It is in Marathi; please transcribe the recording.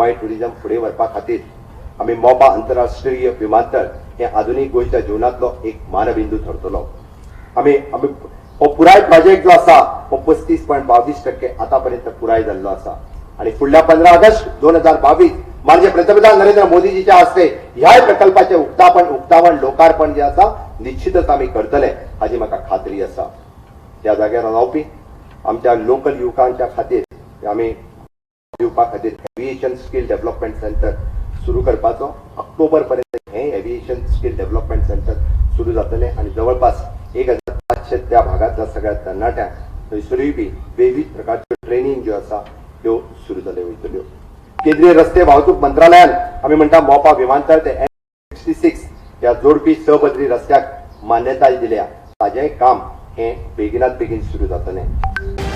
गोंय टुरिझम फुडें व्हरपा खातीर आमी मोपा आंतरराष्ट्रीय विमानतळ हे आधुनीक गोंयच्या जिवनातलो एक मानबिंदू ठरतलो। आमी हो पुराय प्रोजेक्ट जो आसा हो 35.22% आतापर्यंत पुराय जाल्लो आसा आणि फुडल्या 15 ऑगस्ट 2022 माननीय पंतप्रधान नरेंद्र मोदीजीच्या हस्ते ह्या प्रकल्पाचे उक्तावण लोकार्पण जे आसा निश्चितच आमी करतले हाची म्हाका खात्री आसा। त्या जाग्यार रावपी आमच्या लोकल युवकांच्या खातीर आमी दिवपा खातीर एव्हिएशन स्किल डेव्हलपमेंट सेंटर सुरू करपाचो ऑक्टोबर पर्यंत हे एव्हिएशन स्किल डेव्हलपमेंट सेंटर सुरू जातले आणि जवळपास 1500 त्या भागातल्या सगळ्या तरणाट्यांक थंयसरूय बी विविध प्रकारच्यो ट्रेनिंग ज्यो आसा त्यो सुरू जाल्यो वयतल्यो। केंद्रीय रस्ते वाहतूक मंत्रालयान आमी म्हणटा मोपा विमानतळ ते N66 ह्या जोडपी सबद्री रस्त्याक मान्यताय दिल्या ताजें काम हे बेगिनात बेगीन सुरू जातलें।